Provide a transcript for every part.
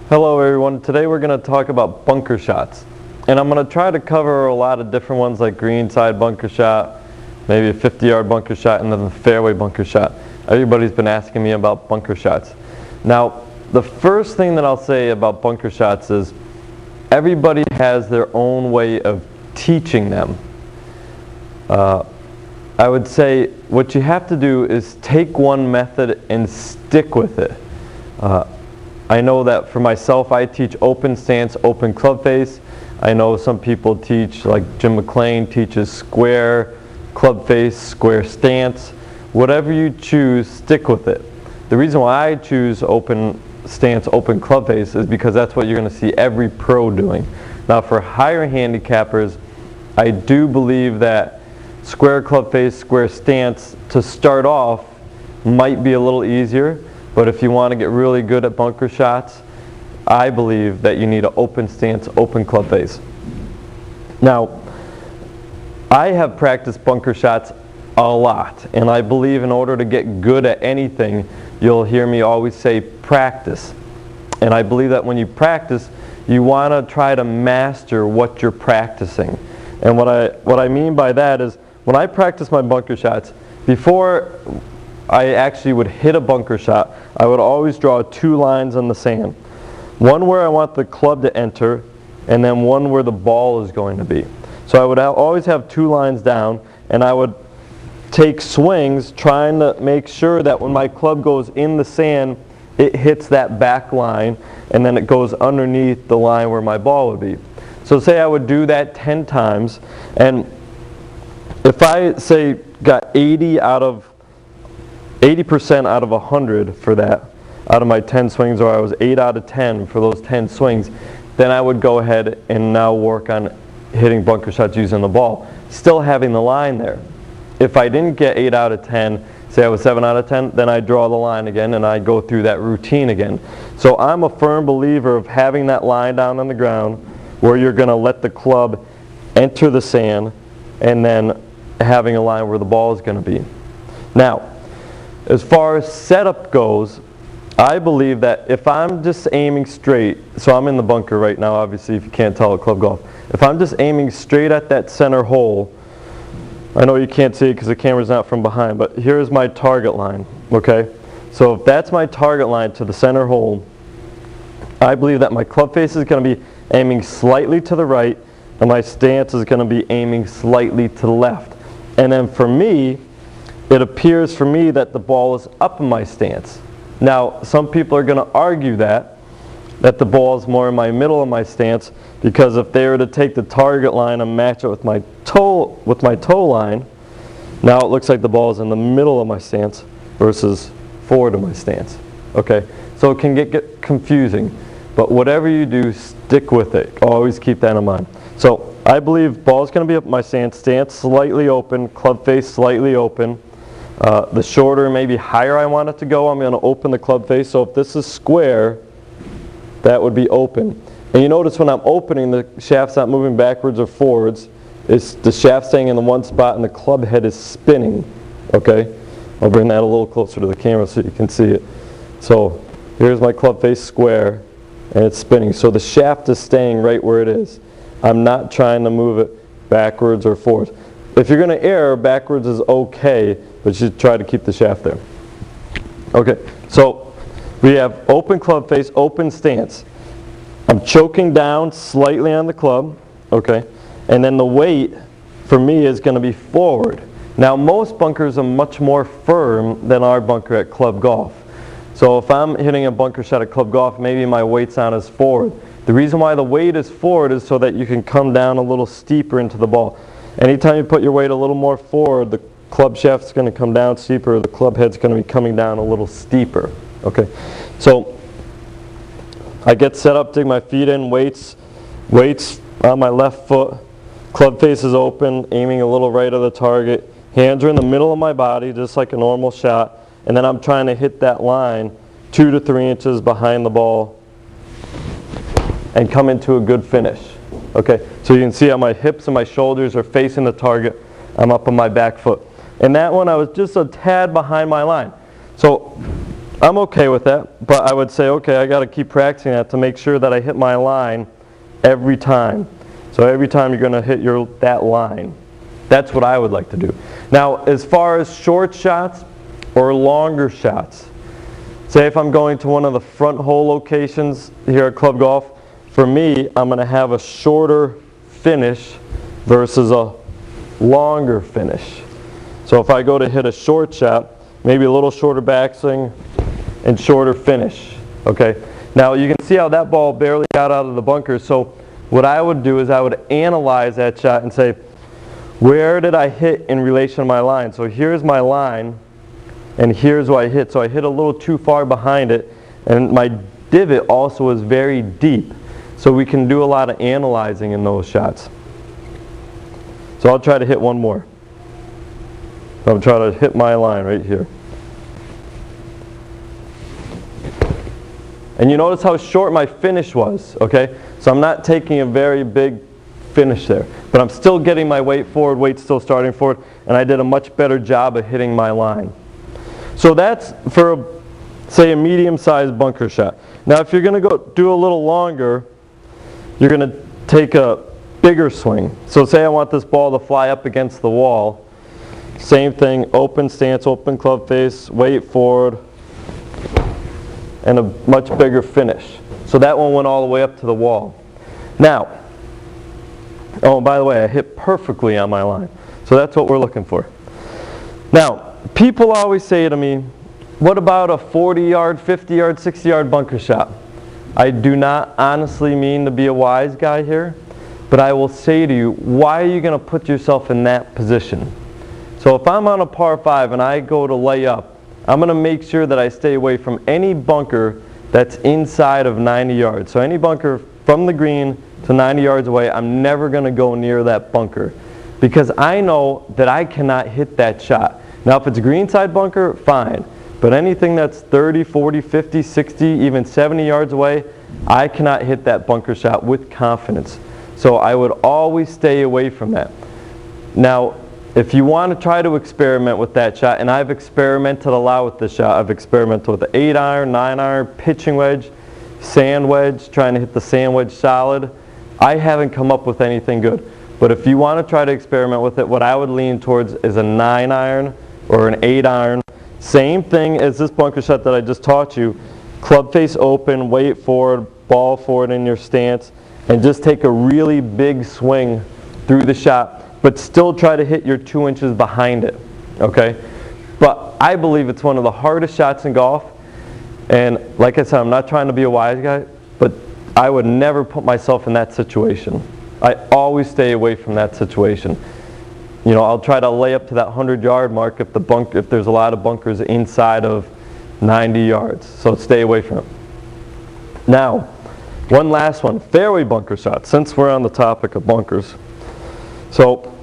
Hello everyone, today we're going to talk about bunker shots. And I'm going to try to cover a lot of different ones like greenside bunker shot, maybe a 50-yard bunker shot, and then the fairway bunker shot. Everybody's been asking me about bunker shots. Now, the first thing that I'll say about bunker shots is everybody has their own way of teaching them. I would say what you have to do is take one method and stick with it. I know that for myself, I teach open stance, open club face. I know some people teach, like Jim McLean teaches square club face, square stance. Whatever you choose, stick with it. The reason why I choose open stance, open club face is because that's what you're going to see every pro doing. Now for higher handicappers, I do believe that square club face, square stance to start off might be a little easier. But if you want to get really good at bunker shots, I believe that you need an open stance, open club face. Now, I have practiced bunker shots a lot, and I believe in order to get good at anything, you'll hear me always say practice. And I believe that when you practice, you want to try to master what you're practicing. And what I mean by that is, when I practice my bunker shots, before I actually would hit a bunker shot, I would always draw two lines on the sand. One where I want the club to enter, and then one where the ball is going to be. So I would always have two lines down, and I would take swings trying to make sure that when my club goes in the sand, it hits that back line, and then it goes underneath the line where my ball would be. So say I would do that 10 times, and if I say got 80% out of 100 for that, out of my 10 swings, or I was 8 out of 10 for those 10 swings, then I would go ahead and now work on hitting bunker shots using the ball, still having the line there. If I didn't get 8 out of 10, say I was 7 out of 10, then I draw the line again and I go through that routine again. So I'm a firm believer of having that line down on the ground where you're going to let the club enter the sand, and then having a line where the ball is going to be. Now, as far as setup goes, I believe that if I'm just aiming straight, so I'm in the bunker right now, obviously if you can't tell at Club Golf, if I'm just aiming straight at that center hole, I know you can't see it because the camera's not from behind, but here's my target line, okay? So if that's my target line to the center hole, I believe that my club face is going to be aiming slightly to the right, and my stance is going to be aiming slightly to the left. And then for me, it appears for me that the ball is up in my stance. Now, some people are going to argue that the ball is more in my middle of my stance, because if they were to take the target line and match it with my toe line, now it looks like the ball is in the middle of my stance versus forward of my stance. Okay, so it can get confusing, but whatever you do, stick with it. Always keep that in mind. So I believe ball is going to be up my stance slightly open, club face slightly open. The shorter, maybe higher I want it to go, I'm going to open the club face. So if this is square, that would be open. And you notice when I'm opening, the shaft's not moving backwards or forwards. It's the shaft staying in the one spot and the club head is spinning. Okay? I'll bring that a little closer to the camera so you can see it. So here's my club face square, and it's spinning. So the shaft is staying right where it is. I'm not trying to move it backwards or forwards. If you're going to err, backwards is okay, but you should try to keep the shaft there. Okay, so we have open club face, open stance. I'm choking down slightly on the club, okay, and then the weight for me is going to be forward. Now most bunkers are much more firm than our bunker at Club Golf. So if I'm hitting a bunker shot at Club Golf, maybe my weight's not as forward. The reason why the weight is forward is so that you can come down a little steeper into the ball. Anytime you put your weight a little more forward, the club shaft's going to come down steeper, the club head's going to be coming down a little steeper. Okay, so I get set up, dig my feet in, weights on my left foot, club face is open, aiming a little right of the target, hands are in the middle of my body just like a normal shot, and then I'm trying to hit that line 2 to 3 inches behind the ball and come into a good finish. Okay, so you can see how my hips and my shoulders are facing the target. I'm up on my back foot. And that one I was just a tad behind my line. So I'm okay with that, but I would say, okay, I got to keep practicing that to make sure that I hit my line every time. So every time you're going to hit that line. That's what I would like to do. Now, as far as short shots or longer shots, say if I'm going to one of the front hole locations here at Club Golf, for me, I'm going to have a shorter finish versus a longer finish. So if I go to hit a short shot, maybe a little shorter backswing and shorter finish. Okay. Now you can see how that ball barely got out of the bunker. So what I would do is I would analyze that shot and say, where did I hit in relation to my line? So here's my line, and here's where I hit. So I hit a little too far behind it, and my divot also is very deep. So we can do a lot of analyzing in those shots. So I'll try to hit one more. I'll try to hit my line right here. And you notice how short my finish was, okay? So I'm not taking a very big finish there, but I'm still getting my weight forward, weight still starting forward, and I did a much better job of hitting my line. So that's for, say, a medium-sized bunker shot. Now if you're going to go do a little longer, you're going to take a bigger swing. So say I want this ball to fly up against the wall. Same thing, open stance, open club face, weight forward, and a much bigger finish. So that one went all the way up to the wall. Now, oh, by the way, I hit perfectly on my line. So that's what we're looking for. Now, people always say to me, what about a 40-yard, 50-yard, 60-yard bunker shot? I do not honestly mean to be a wise guy here, but I will say to you, why are you going to put yourself in that position? So if I'm on a par 5 and I go to lay up, I'm going to make sure that I stay away from any bunker that's inside of 90 yards. So any bunker from the green to 90 yards away, I'm never going to go near that bunker because I know that I cannot hit that shot. Now if it's a greenside bunker, fine. But anything that's 30, 40, 50, 60, even 70 yards away, I cannot hit that bunker shot with confidence. So I would always stay away from that. Now, if you want to try to experiment with that shot, and I've experimented a lot with this shot. I've experimented with the 8-iron, 9-iron, pitching wedge, sand wedge, trying to hit the sand wedge solid. I haven't come up with anything good. But if you want to try to experiment with it, what I would lean towards is a 9-iron or an 8-iron. Same thing as this bunker shot that I just taught you. Club face open, weight forward, ball forward in your stance, and just take a really big swing through the shot, but still try to hit your 2 inches behind it, okay? But I believe it's one of the hardest shots in golf, and like I said, I'm not trying to be a wise guy, but I would never put myself in that situation. I always stay away from that situation. You know, I'll try to lay up to that 100-yard mark if there's a lot of bunkers inside of 90 yards, so stay away from it. Now, one last one, fairway bunker shot, since we're on the topic of bunkers. So,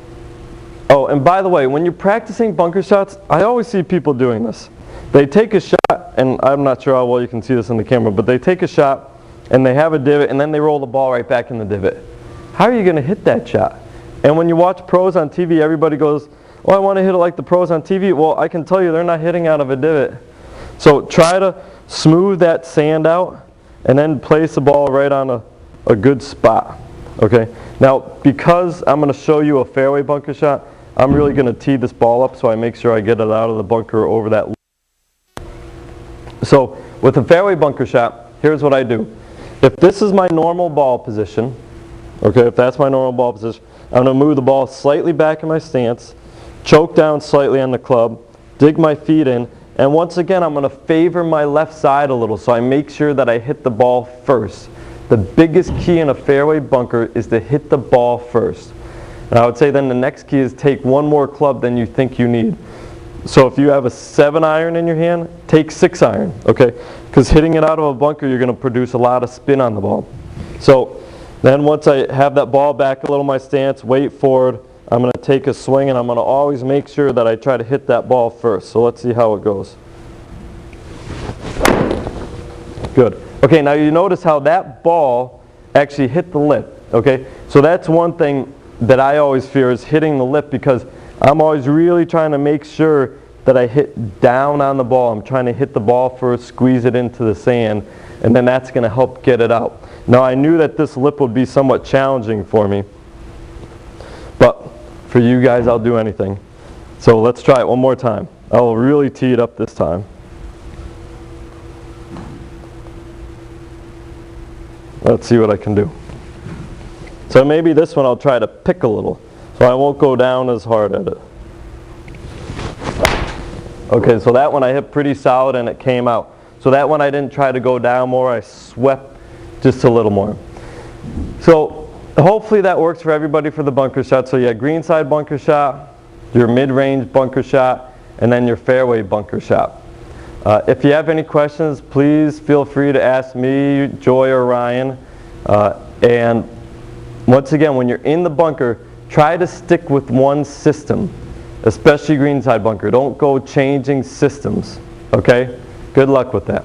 oh, and by the way, when you're practicing bunker shots, I always see people doing this. They take a shot, and I'm not sure how well you can see this in the camera, but they take a shot, and they have a divot, and then they roll the ball right back in the divot. How are you going to hit that shot? And when you watch pros on TV, everybody goes, oh, I want to hit it like the pros on TV. Well, I can tell you they're not hitting out of a divot. So try to smooth that sand out, and then place the ball right on a good spot. Okay, now because I'm going to show you a fairway bunker shot, I'm really going to tee this ball up so I make sure I get it out of the bunker over that loop. So with a fairway bunker shot, here's what I do. If this is my normal ball position, okay, if that's my normal ball position, I'm going to move the ball slightly back in my stance, choke down slightly on the club, dig my feet in, and once again I'm going to favor my left side a little so I make sure that I hit the ball first. The biggest key in a fairway bunker is to hit the ball first. And I would say then the next key is take one more club than you think you need. So if you have a 7-iron in your hand, take 6-iron, okay? Because hitting it out of a bunker, you're going to produce a lot of spin on the ball. So then once I have that ball back a little in my stance, weight forward, I'm going to take a swing, and I'm going to always make sure that I try to hit that ball first. So let's see how it goes. Good. Okay, now you notice how that ball actually hit the lip, okay? So that's one thing that I always fear is hitting the lip, because I'm always really trying to make sure that I hit down on the ball. I'm trying to hit the ball first, squeeze it into the sand, and then that's going to help get it out. Now I knew that this lip would be somewhat challenging for me, but for you guys I'll do anything. So let's try it one more time. I will really tee it up this time. Let's see what I can do. So maybe this one I'll try to pick a little, so I won't go down as hard at it. Okay, so that one I hit pretty solid and it came out. So that one I didn't try to go down more, I swept just a little more. So hopefully that works for everybody for the bunker shot. So you have green side bunker shot, your mid-range bunker shot, and then your fairway bunker shot. If you have any questions, please feel free to ask me, Joy, or Ryan. And once again, when you're in the bunker, try to stick with one system, especially greenside bunker. Don't go changing systems, okay? Good luck with that.